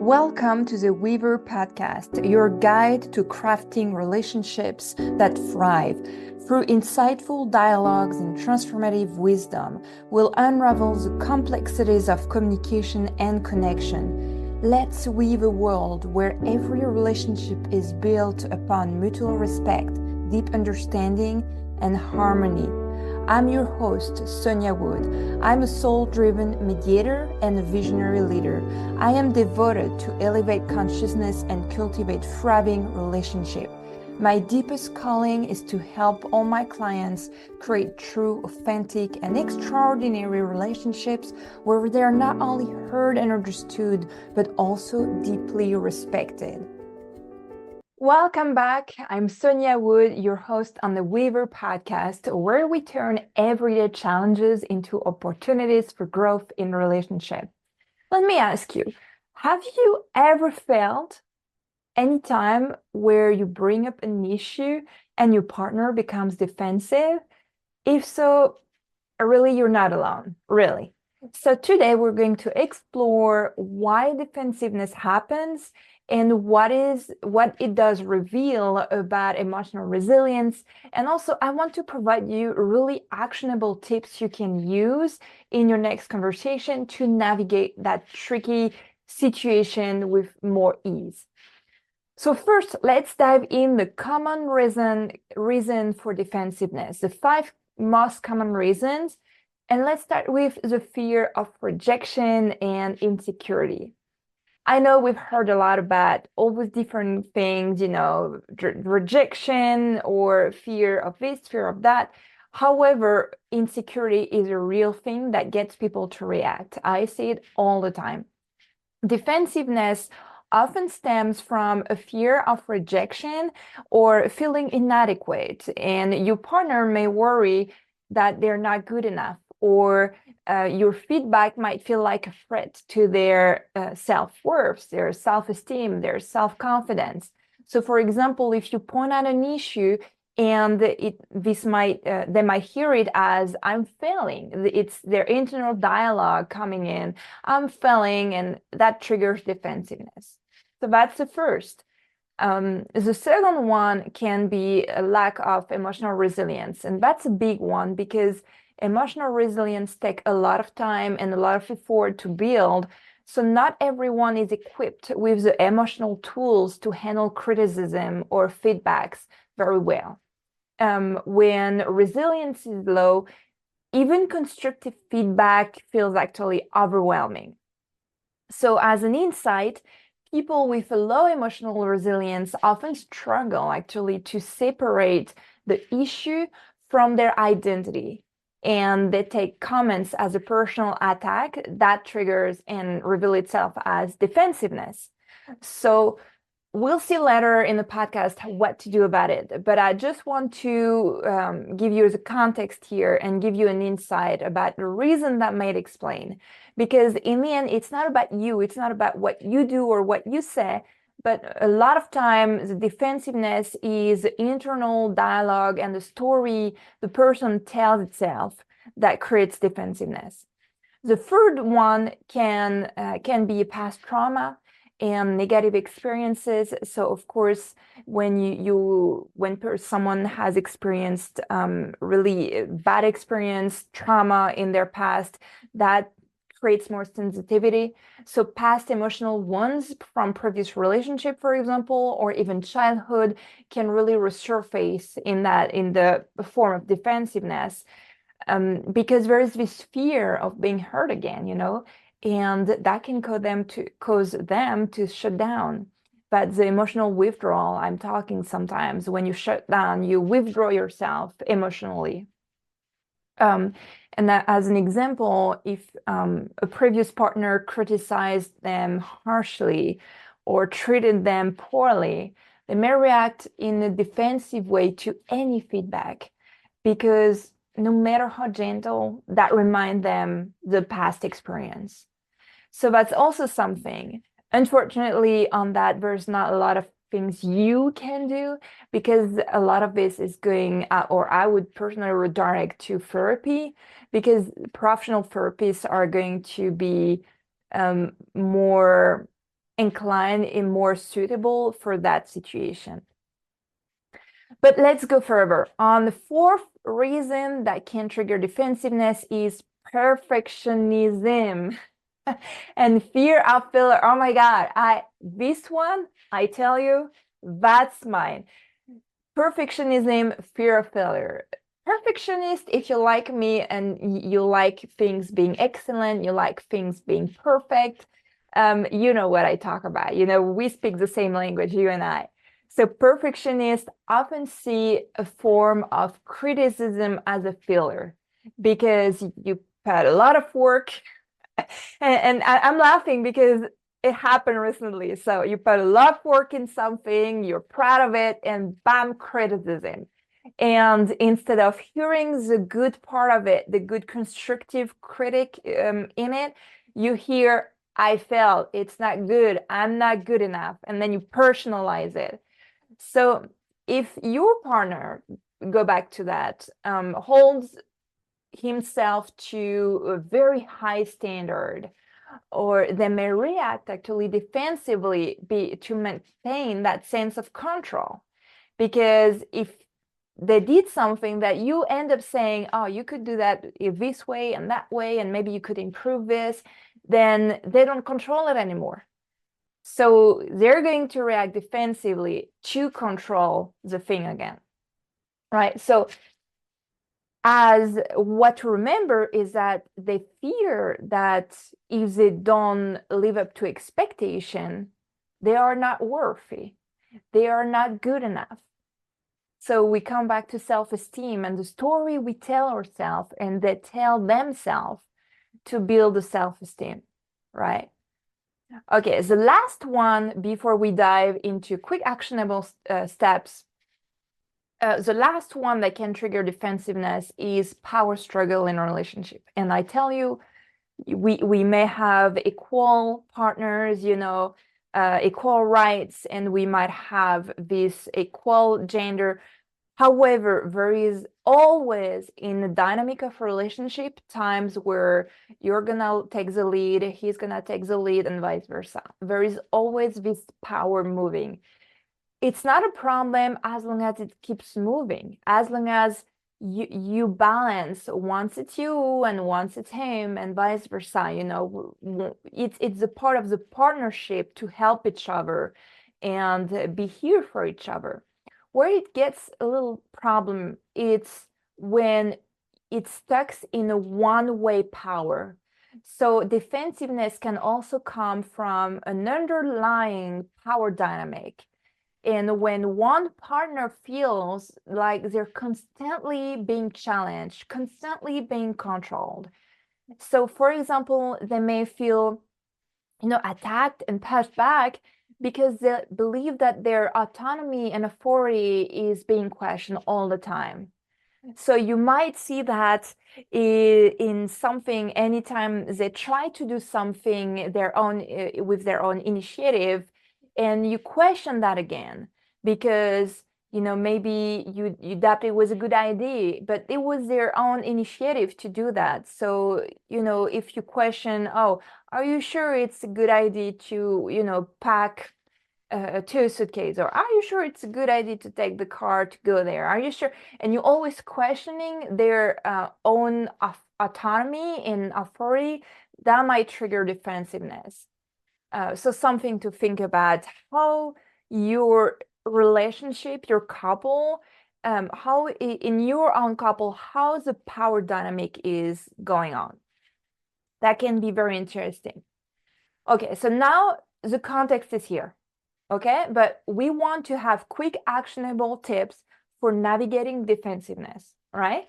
Welcome to the Weaver Podcast, your guide to crafting relationships that thrive. Through insightful dialogues and transformative wisdom, we'll unravel the complexities of communication and connection. Let's weave a world where every relationship is built upon mutual respect, deep understanding, and harmony. I'm your host, SONJA. I'm a soul-driven mediator and a visionary leader. I am devoted to elevate consciousness and cultivate thriving relationships. My deepest calling is to help all my clients create true, authentic, and extraordinary relationships where they are not only heard and understood, but also deeply respected. Welcome back. I'm SONJA, your host on the Weaver Podcast, where we turn everyday challenges into opportunities for growth in relationship. Let me ask you, have you ever felt any time where you bring up an issue and your partner becomes defensive? If so, really, you're not alone, really. So today we're going to explore why defensiveness happens and what it does reveal about emotional resilience. And also, I want to provide you really actionable tips you can use in your next conversation to navigate that tricky situation with more ease. So first, let's dive in the common reason for defensiveness, the 5 most common reasons. And let's start with the fear of rejection and insecurity. I know we've heard a lot about all these different things, rejection or fear of this, fear of that. However, insecurity is a real thing that gets people to react. I see it all the time. Defensiveness often stems from a fear of rejection or feeling inadequate, and your partner may worry that they're not good enough, or your feedback might feel like a threat to their self-worth, their self-esteem, their self-confidence. So, for example, if you point out an issue and they might hear it as "I'm failing." It's their internal dialogue coming in. "I'm failing," and that triggers defensiveness. So that's the first. The second one can be a lack of emotional resilience, and that's a big one because emotional resilience takes a lot of time and a lot of effort to build. So not everyone is equipped with the emotional tools to handle criticism or feedbacks very well. When resilience is low, even constructive feedback feels actually overwhelming. So as an insight, people with a low emotional resilience often struggle actually to separate the issue from their identity. And they take comments as a personal attack that triggers and reveal itself as defensiveness. So we'll see later in the podcast what to do about it. But I just want to give you the context here and give you an insight about the reason that might explain. Because in the end, it's not about you. It's not about what you do or what you say. But a lot of times, the defensiveness is the internal dialogue and the story the person tells itself that creates defensiveness. The third one can be past trauma and negative experiences. So, of course, when someone has experienced really bad experience, trauma in their past, that creates more sensitivity. So past emotional wounds from previous relationship, for example, or even childhood can really resurface in the form of defensiveness, because there is this fear of being hurt again, and that can cause them to shut down. But the emotional withdrawal, I'm talking sometimes when you shut down, you withdraw yourself emotionally. And that, as an example, if a previous partner criticized them harshly or treated them poorly, they may react in a defensive way to any feedback because no matter how gentle, that reminds them the past experience. So that's also something. Unfortunately, on that, there's not a lot of things you can do because a lot of this is going, or I would personally redirect to therapy, because professional therapists are going to be more inclined and more suitable for that situation. But let's go further. On the fourth reason that can trigger defensiveness is perfectionism and fear of failure. Oh my God, this one, I tell you, that's mine. Perfectionism, fear of failure. Perfectionist, if you like me and you like things being excellent, you like things being perfect, you know what I talk about. You know, we speak the same language, you and I. So perfectionists often see a form of criticism as a failure because you put a lot of work, and I'm laughing because it happened recently. So you put a lot of work in something, you're proud of it, and bam, criticism. And instead of hearing the good part of it, the good constructive critic in it, you hear, I failed, it's not good, I'm not good enough. And then you personalize it. So if your partner, go back to that, holds himself to a very high standard, or they may react actually defensively to maintain that sense of control. Because if they did something that you end up saying, oh, you could do that this way and that way, and maybe you could improve this, then they don't control it anymore. So they're going to react defensively to control the thing again, right? So as what to remember is that they fear that if they don't live up to expectation, they are not worthy, they are not good enough. So we come back to self-esteem and the story we tell ourselves and they tell themselves to build the self-esteem, right? Okay, the last one before we dive into quick actionable steps. The last one that can trigger defensiveness is power struggle in a relationship. And I tell you, we may have equal partners, you know, equal rights, and we might have this equal gender. However, there is always in the dynamic of a relationship times where you're gonna take the lead, he's gonna take the lead, and vice versa. There is always this power moving. It's not a problem as long as it keeps moving, as long as you balance, once it's you and once it's him and vice versa. You know, it's a part of the partnership to help each other and be here for each other. Where it gets a little problem, it's when it stuck in a one-way power. So defensiveness can also come from an underlying power dynamic. And when one partner feels like they're constantly being challenged, constantly being controlled. So for example, they may feel, you know, attacked and pushed back because they believe that their autonomy and authority is being questioned all the time. So you might see that in something, anytime they try to do something their own with their own initiative, and you question that again because, you know, maybe you thought it was a good idea, but it was their own initiative to do that. So, you know, if you question, oh, are you sure it's a good idea to, you know, pack two suitcases, or are you sure it's a good idea to take the car to go there? Are you sure? And you're always questioning their own autonomy and authority. That might trigger defensiveness. So something to think about, how your relationship, your couple, how in your own couple, how the power dynamic is going on. That can be very interesting. Okay, so now the context is here. Okay, but we want to have quick actionable tips for navigating defensiveness, right?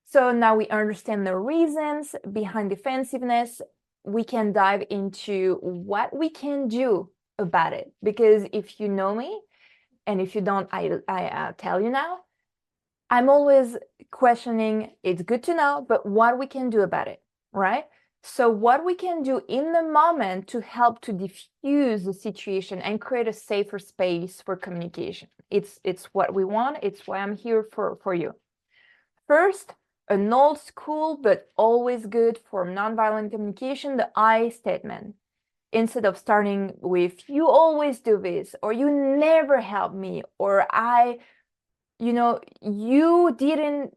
So now we understand the reasons behind defensiveness. We can dive into what we can do about it. Because if you know me, and if you don't, I tell you now, I'm always questioning, it's good to know, but what we can do about it, right? So what we can do in the moment to help to diffuse the situation and create a safer space for communication. It's what we want. It's why I'm here for you. First, an old school, but always good for nonviolent communication, the I statement. instead of starting with, you always do this, or you never help me, or you didn't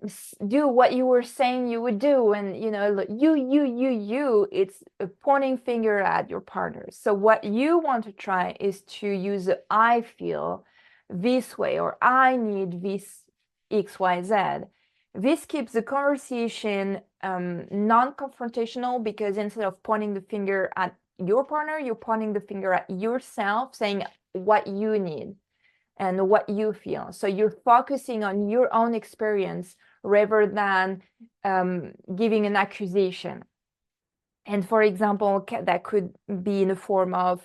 do what you were saying you would do, and it's a pointing finger at your partner. So what you want to try is to use the I feel this way, or I need this XYZ. This keeps the conversation non-confrontational, because instead of pointing the finger at your partner, you're pointing the finger at yourself, saying what you need and what you feel. So you're focusing on your own experience rather than giving an accusation. And for example, that could be in the form of,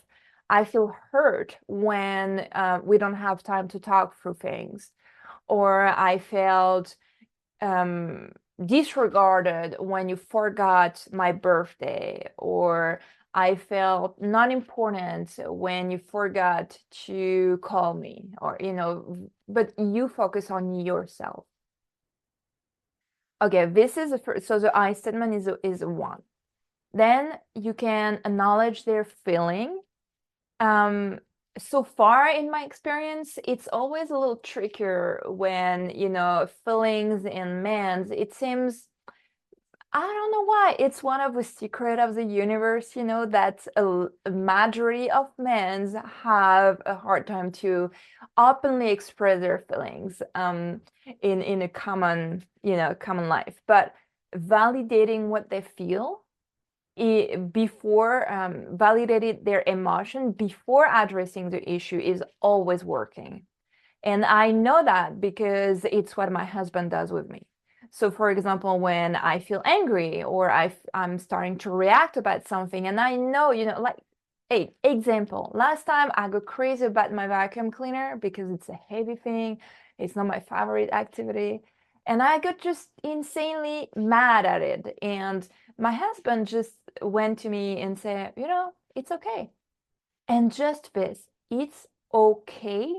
I feel hurt when we don't have time to talk through things, or I felt disregarded when you forgot my birthday, or I felt not important when you forgot to call me, or but you focus on yourself. Okay, this is the first. So the I statement is one. Then you can acknowledge their feeling. So far in my experience, it's always a little trickier when feelings in men's, it seems, I don't know why, it's one of the secret of the universe, that a majority of men have a hard time to openly express their feelings in a common life. But validating what they feel before validating their emotion before addressing the issue is always working. And I know that because it's what my husband does with me. So for example, when I feel angry, or I'm starting to react about something, and I know, like, hey, example, last time I got crazy about my vacuum cleaner because it's a heavy thing, it's not my favorite activity, and I got just insanely mad at it. And my husband just went to me and said, it's okay. And just this, it's okay,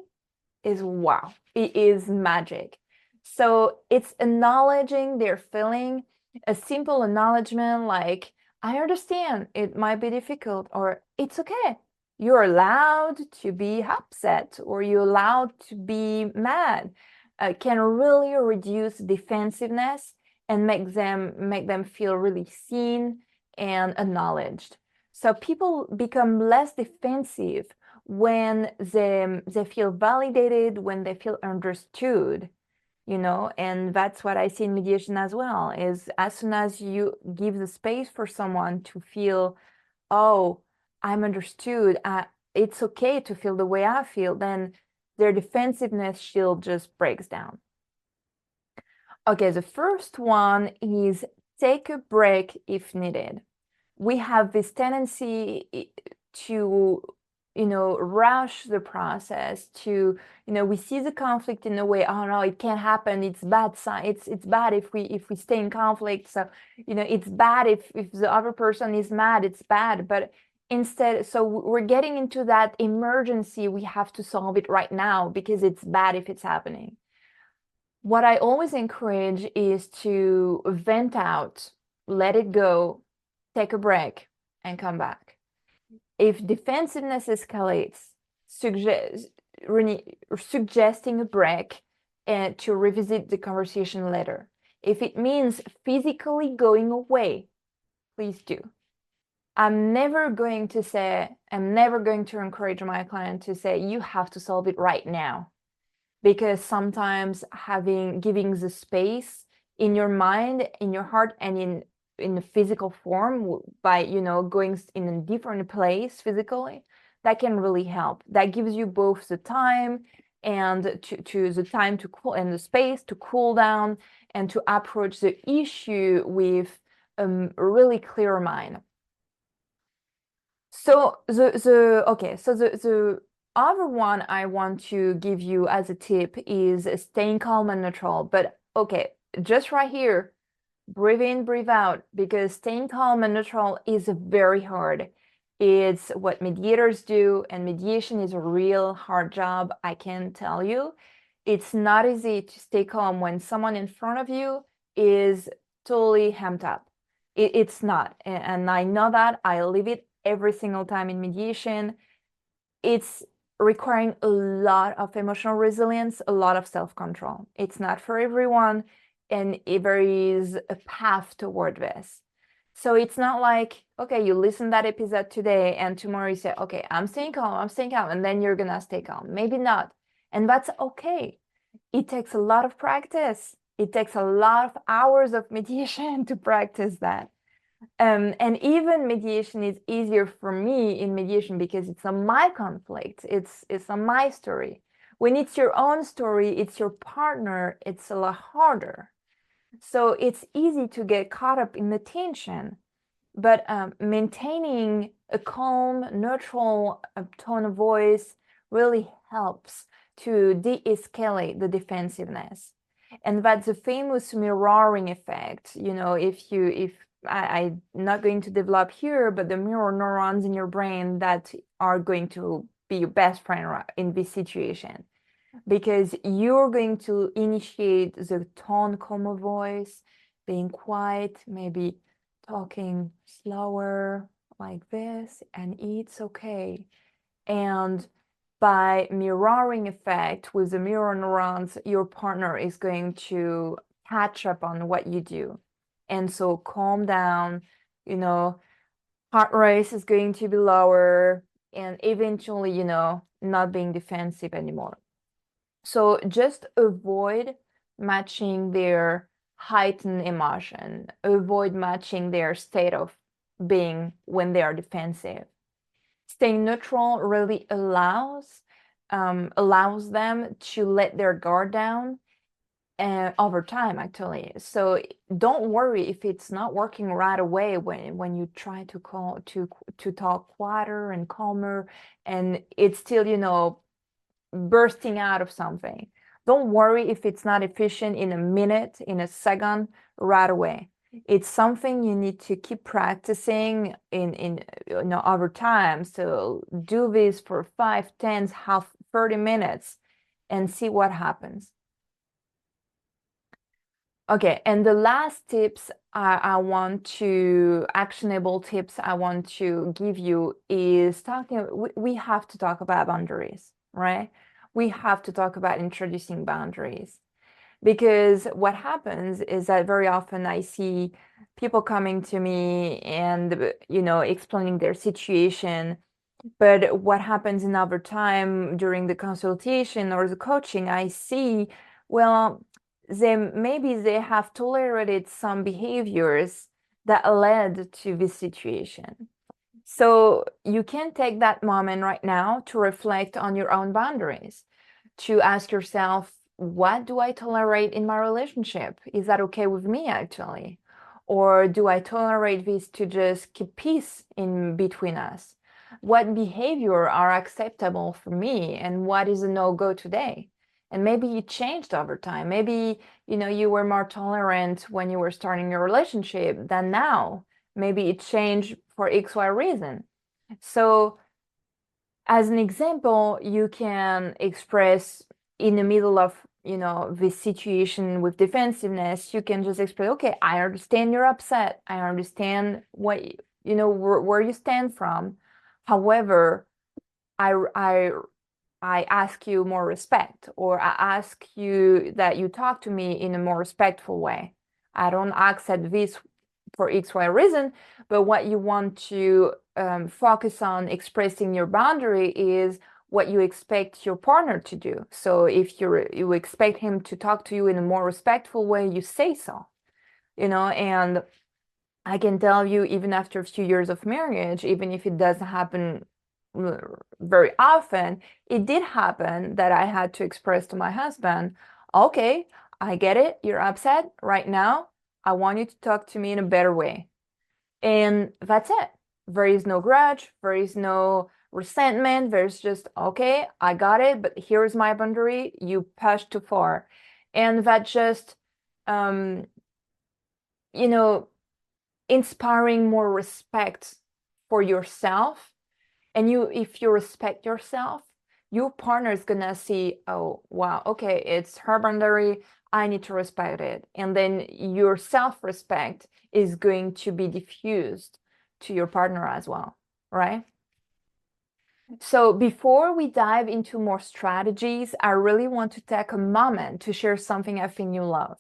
is wow, it is magic. So it's acknowledging their feeling, a simple acknowledgement like, I understand it might be difficult, or it's okay. You're allowed to be upset, or you're allowed to be mad, can really reduce defensiveness and make them feel really seen and acknowledged. So people become less defensive when they feel validated, when they feel understood, and that's what I see in mediation as well, is as soon as you give the space for someone to feel, oh, I'm understood, it's okay to feel the way I feel, then their defensiveness shield just breaks down. Okay, the first one is take a break if needed. We have this tendency to rush the process, to we see the conflict in a way, oh no, it can't happen, it's bad sign, it's bad if we stay in conflict, so it's bad if the other person is mad, it's bad. But instead, so we're getting into that emergency, we have to solve it right now because it's bad if it's happening. What I always encourage is to vent out, let it go, take a break, and come back. If defensiveness escalates, suggesting a break and to revisit the conversation later. If it means physically going away, please do. I'm never going to encourage my client to say, you have to solve it right now. Because sometimes giving the space in your mind, in your heart, and in the physical form by going in a different place physically, that can really help. That gives you both the time and to the time to cool, and the space to cool down and to approach the issue with a really clear mind. So the other one I want to give you as a tip is staying calm and neutral. But okay, just right here, breathe in, breathe out, because staying calm and neutral is very hard. It's what mediators do, and mediation is a real hard job, I can tell you. It's not easy to stay calm when someone in front of you is totally amped up. It's not, and I know that. I live it every single time in mediation. It's requiring a lot of emotional resilience, a lot of self-control. It's not for everyone, and there is a path toward this. So it's not like, okay, you listen to that episode today and tomorrow you say, okay, I'm staying calm, and then you're gonna stay calm. Maybe not. And that's okay. It takes a lot of practice. It takes a lot of hours of mediation to practice that. And even mediation is easier for me in mediation because it's on my conflict. It's on my story. When it's your own story, it's your partner, it's a lot harder. So it's easy to get caught up in the tension. But maintaining a calm, neutral tone of voice really helps to de-escalate the defensiveness. And that's the famous mirroring effect. You know, I'm not going to develop here, but the mirror neurons in your brain that are going to be your best friend in this situation, because you're going to initiate the tone, calm of voice, being quiet, maybe talking slower like this, and it's okay. And by mirroring effect with the mirror neurons, your partner is going to catch up on what you do. And so calm down, you know, heart rate is going to be lower, and eventually, you know, not being defensive anymore. So just avoid matching their heightened emotion, avoid matching their state of being when they are defensive. Staying neutral really allows them to let their guard down over time, actually. So don't worry if it's not working right away when you try to talk quieter and calmer, and it's still, you know, bursting out of something. Don't worry if it's not efficient in a minute, in a second, right away. It's something you need to keep practicing in you know, over time. So do this for 5, 10, half 30 minutes and see what happens. Okay, and the last tips actionable tips I want to give you is we have to talk about boundaries, right? We have to talk about introducing boundaries, because what happens is that very often I see people coming to me and, you know, explaining their situation. But what happens in over time during the consultation or the coaching, I see, well, maybe they have tolerated some behaviors that led to this situation. So you can take that moment right now to reflect on your own boundaries, to ask yourself, what do I tolerate in my relationship? Is that okay with me, actually? Or do I tolerate this to just keep peace in between us? What behavior are acceptable for me, and what is a no-go today? And maybe it changed over time. Maybe, you know, you were more tolerant when you were starting your relationship than now. Maybe it changed for XY reason. So as an example, you can express in the middle of, you know, this situation with defensiveness, you can just express, okay, I understand you're upset. I understand what, you know, where you stand from. However, I ask you more respect, or I ask you that you talk to me in a more respectful way. I don't accept this for XY reason, but what you want to focus on expressing your boundary is what you expect your partner to do. So if you expect him to talk to you in a more respectful way, you say so, you know. And I can tell you, even after a few years of marriage, even if it doesn't happen very often, it did happen that I had to express to my husband, okay, I get it, you're upset right now. I want you to talk to me in a better way. And that's it. There is no grudge, there is no resentment. There's just, okay, I got it, but here's my boundary. You pushed too far. And that just, you know, inspiring more respect for yourself. And if you respect yourself, your partner is gonna see, oh, wow, okay, it's her boundary, I need to respect it. And then your self-respect is going to be diffused to your partner as well, right? So before we dive into more strategies, I really want to take a moment to share something I think you love.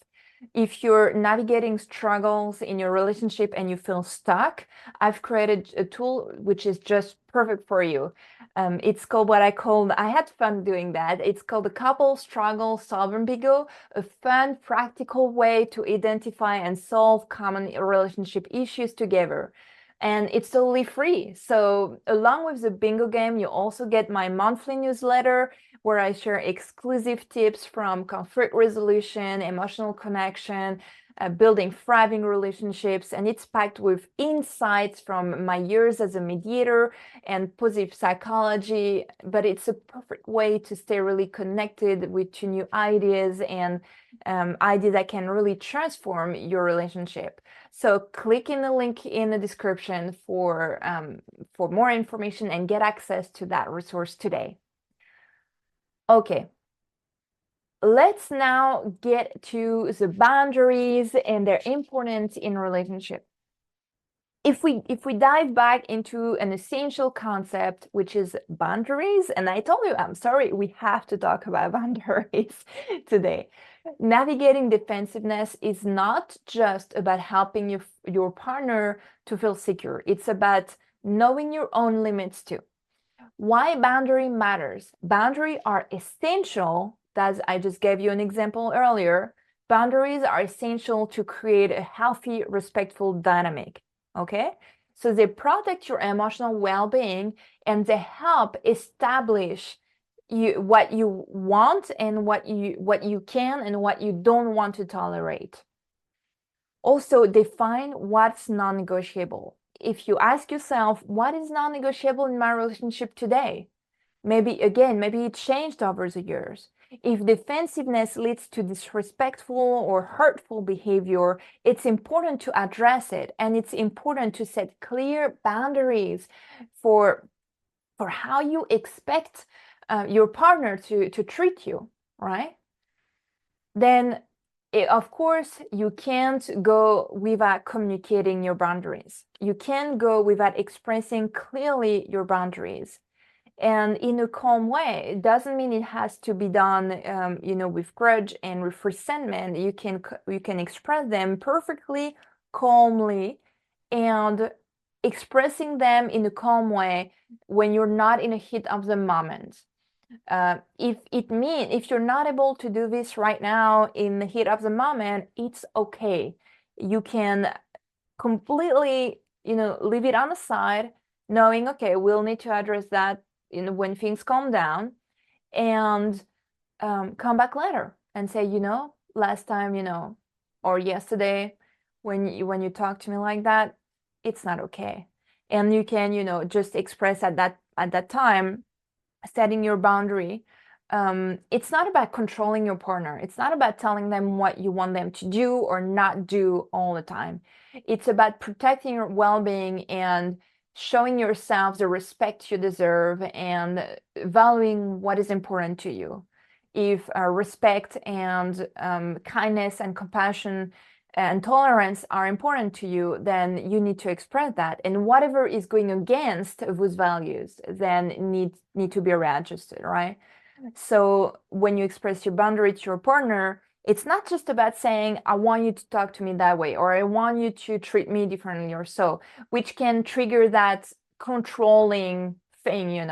If you're navigating struggles in your relationship and you feel stuck, I've created a tool which is just perfect for you. It's called I had fun doing that. It's called the Couple Struggle Solving Bingo, a fun, practical way to identify and solve common relationship issues together. And it's totally free. So along with the bingo game, you also get my monthly newsletter where I share exclusive tips from conflict resolution, emotional connection, building thriving relationships. And it's packed with insights from my years as a mediator and positive psychology. But it's a perfect way to stay really connected with new ideas and ideas that can really transform your relationship. So click in the link in the description for more information and get access to that resource today. Okay, let's now get to the boundaries and their importance in relationship. If we dive back into an essential concept, which is boundaries, and I told you, I'm sorry, we have to talk about boundaries today. Navigating defensiveness is not just about helping your partner to feel secure. It's about knowing your own limits too. Why boundary matters? Boundaries are essential, as I just gave you an example earlier. Boundaries are essential to create a healthy, respectful dynamic. Okay? So they protect your emotional well-being and they help establish what you want and what you can and what you don't want to tolerate. Also, define what's non-negotiable. If you ask yourself, what is non-negotiable in my relationship today? Maybe it changed over the years. If defensiveness leads to disrespectful or hurtful behavior, it's important to address it, and it's important to set clear boundaries for how you expect your partner to treat you, right? Then, of course, you can't go without communicating your boundaries. You can't go without expressing clearly your boundaries. And in a calm way. It doesn't mean it has to be done, with grudge and with resentment. You can express them perfectly calmly, and expressing them in a calm way when you're not in a heat of the moment. If you're not able to do this right now in the heat of the moment, it's okay. You can completely, leave it on the side, knowing, okay, we'll need to address that when things calm down, and come back later and say, last time, or yesterday, when you talk to me like that, it's not okay. And you can, just express at that time, setting your boundary. It's not about controlling your partner. It's not about telling them what you want them to do or not do all the time. It's about protecting your well-being and showing yourself the respect you deserve and valuing what is important to you. If respect and kindness and compassion and tolerance are important to you, then you need to express that. And whatever is going against those values then need to be readjusted, right? So when you express your boundary to your partner, it's not just about saying, I want you to talk to me that way, or I want you to treat me differently or so, which can trigger that controlling thing, you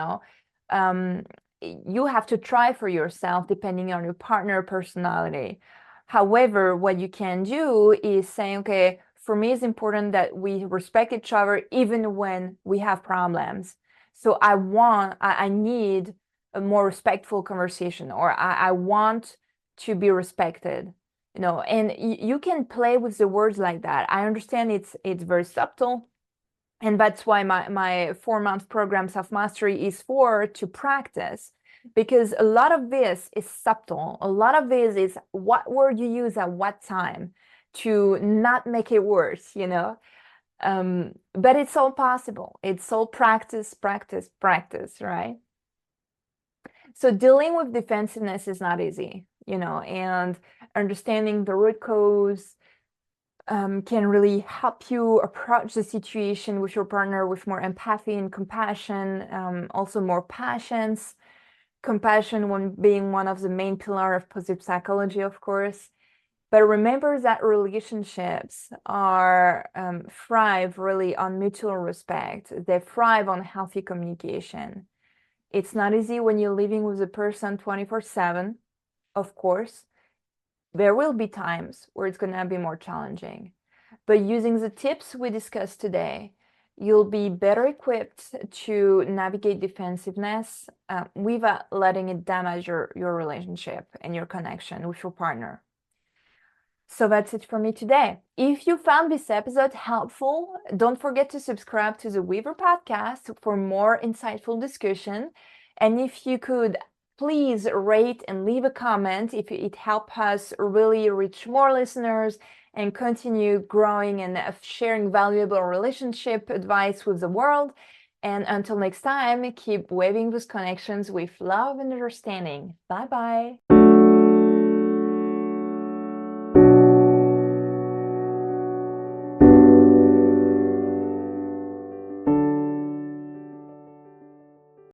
have to try for yourself depending on your partner personality. However, what you can do is saying, okay, for me, it's important that we respect each other even when we have problems. So I need a more respectful conversation, or I want to be respected, and you can play with the words like that. I understand it's very subtle, and that's why my 4-month program Self-Mastery is to practice, because a lot of this is subtle. A lot of this is what word you use at what time to not make it worse, but it's all possible. It's all practice, right? So dealing with defensiveness is not easy, and understanding the root cause can really help you approach the situation with your partner with more empathy and compassion, also more patience. Compassion being one of the main pillars of positive psychology, of course. But remember that relationships are thrive really on mutual respect. They thrive on healthy communication. It's not easy when you're living with a person 24/7, of course. There will be times where it's going to be more challenging. But using the tips we discussed today, you'll be better equipped to navigate defensiveness without letting it damage your relationship and your connection with your partner. So that's it for me today. If you found this episode helpful, don't forget to subscribe to the Weaver podcast for more insightful discussion. And if you could please rate and leave a comment if it helps us really reach more listeners and continue growing and sharing valuable relationship advice with the world. And until next time, keep weaving those connections with love and understanding. Bye-bye.